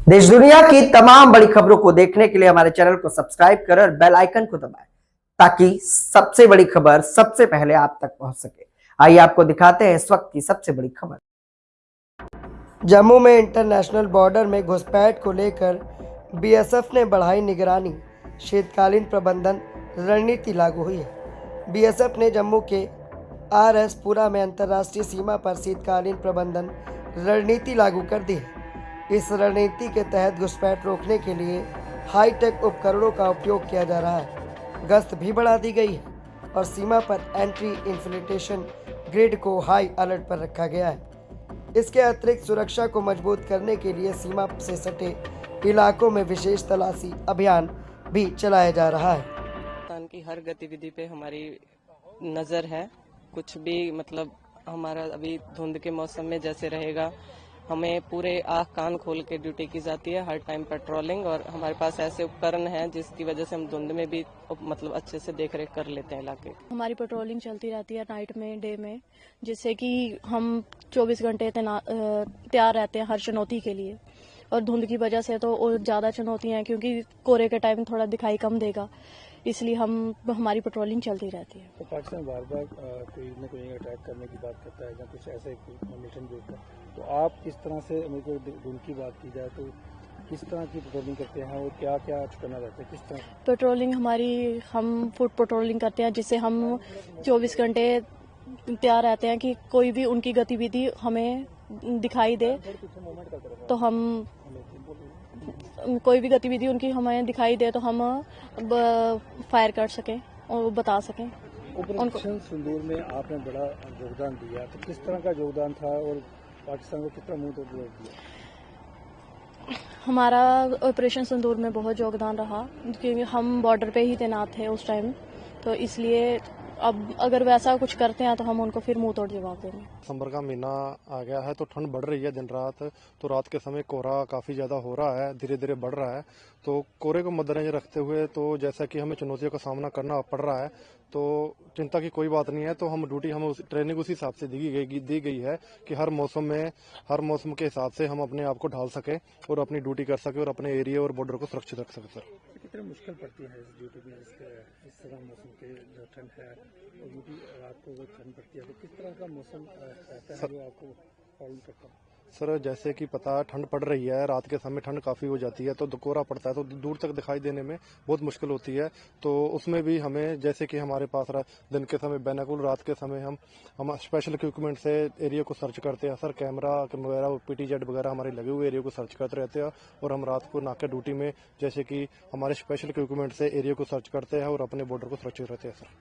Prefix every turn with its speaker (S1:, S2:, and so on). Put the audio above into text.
S1: देश दुनिया की तमाम बड़ी खबरों को देखने के लिए हमारे चैनल को सब्सक्राइब करें और बेल आइकन को दबाएं ताकि सबसे बड़ी खबर सबसे पहले आप तक पहुंच सके। आइए आपको दिखाते हैं इस वक्त की सबसे बड़ी खबर। जम्मू में इंटरनेशनल बॉर्डर में घुसपैठ को लेकर बीएसएफ ने बढ़ाई निगरानी, शीतकालीन प्रबंधन रणनीति लागू हुई है। बीएसएफ ने जम्मू के आरएसपुरा में अंतर्राष्ट्रीय सीमा पर शीतकालीन प्रबंधन रणनीति लागू कर दी है। इस रणनीति के तहत घुसपैठ रोकने के लिए हाईटेक उपकरणों का उपयोग किया जा रहा है। गश्त भी बढ़ा दी गई है और सीमा पर एंट्री इन्फिल्ट्रेशन ग्रिड को हाई अलर्ट पर रखा गया है। इसके अतिरिक्त सुरक्षा को मजबूत करने के लिए सीमा से सटे इलाकों में विशेष तलाशी अभियान भी चलाया जा रहा है।
S2: पाकिस्तान की हर गतिविधि पे हमारी नज़र है। कुछ भी मतलब हमारा अभी धुंध के मौसम में जैसे रहेगा, हमें पूरे आँख कान खोल के ड्यूटी की जाती है, हर टाइम पेट्रोलिंग, और हमारे पास ऐसे उपकरण हैं जिसकी वजह से हम धुंध में भी मतलब अच्छे से देख रेख कर लेते हैं इलाके।
S3: हमारी पेट्रोलिंग चलती रहती है नाइट में, डे में, जिससे कि हम 24 घंटे तैयार रहते हैं हर चुनौती के लिए। और धुंध की वजह से तो ज़्यादा चुनौतियाँ हैं, क्योंकि कोहरे के टाइम थोड़ा दिखाई कम देगा, इसलिए हमारी पेट्रोलिंग चलती रहती है।
S4: तो पाकिस्तान बार बार कोई न कोई अटैक करने की बात करता है या कुछ ऐसे मिशन देता है, तो आप किस तरह से, मेरे को धुंध की बात की जाए तो किस तरह की पेट्रोलिंग करते हैं और क्या क्या करना रहता है, किस तरह
S3: पेट्रोलिंग हम फुट पेट्रोलिंग करते हैं, जिससे हम 24 घंटे तैयार रहते हैं कि कोई भी उनकी गतिविधि हमें दिखाई दे तो हम कोई भी गतिविधि उनकी हमें दिखाई दे तो हम फायर कर सकें और बता सकें।
S4: ऑपरेशन सिंदूर में आपने बड़ा योगदान दिया, तो किस तरह का योगदान था और पाकिस्तान को कितना मुंह तोड़ जवाब दिया?
S3: हमारा ऑपरेशन सिंदूर में बहुत योगदान रहा, क्योंकि हम बॉर्डर पे ही तैनात थे उस टाइम, तो इसलिए अब अगर वैसा कुछ करते हैं तो हम उनको फिर मुंह तोड़ जवाब देंगे।
S5: दिसंबर का महीना आ गया है तो ठंड बढ़ रही है दिन रात, तो रात के समय कोहरा काफ़ी ज़्यादा हो रहा है, धीरे धीरे बढ़ रहा है। तो कोहरे को मद्देनजर रखते हुए तो जैसा कि हमें चुनौतियों का सामना करना पड़ रहा है, तो चिंता की कोई बात नहीं है। तो हम ड्यूटी, हमें ट्रेनिंग उसी हिसाब से दी गई है कि हर मौसम के हिसाब से हम अपने आप को ढाल सकें और अपनी ड्यूटी कर सकें और अपने एरिया और बॉर्डर को सुरक्षित रख सकें। सर,
S4: कितनी मुश्किल पड़ती है इस ड्यूटी में, इस तरह मौसम के जो ठंड है और ड्यूटी रात को वो ठंड पड़ती है, तो किस तरह का मौसम रहता है जो आपको प्रॉब्लम करता है?
S5: सर, जैसे कि पता ठंड पड़ रही है, रात के समय ठंड काफ़ी हो जाती है, तो कोहरा पड़ता है तो दूर तक दिखाई देने में बहुत मुश्किल होती है। तो उसमें भी हमें, जैसे कि हमारे पास दिन के समय बैनाकुल, रात के समय हम स्पेशल इक्विपमेंट से एरिया को सर्च करते हैं। सर, कैमरा वगैरह, PTZ वगैरह हमारे लगे हुए एरिया को सर्च करते रहते हैं, और हम रात को नाके ड्यूटी में जैसे कि हमारे स्पेशल इक्विपमेंट से एरिया को सर्च करते हैं और अपने बॉर्डर को सुरक्षित रहते हैं। सर,